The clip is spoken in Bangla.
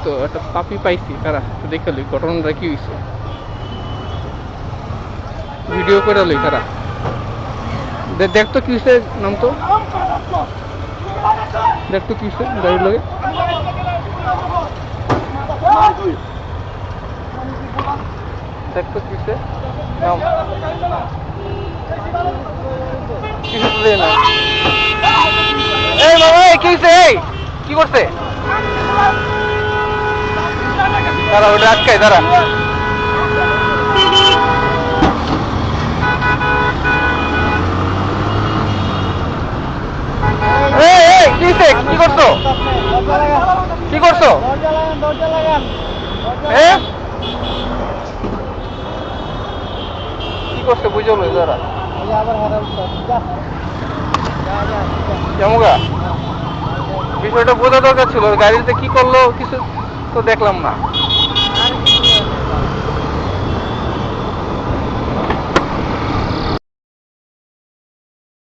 তো একটা পাপি পাইছি, কারা তো দেখে লই ঘটনাটা কি হয়েছে, ভিডিও করে লই কারা দেখতো কি হয়েছে, নাম তো দেখতো কি হয়েছে গাড়ির লগে, দেখতো কি হয়েছে নাম কিছু তো দেয় না। এই বাবা কি হয়েছে, এই কি করছে, দাঁড়া ওটা আটকাই, দাঁড়া কি করছো, কি করছো, কি করছে বুঝলো, দাঁড়া জামুগা, বিষয়টা বোঝা দরকার ছিল, গাড়িতে কি করলো কিছু তো দেখলাম না।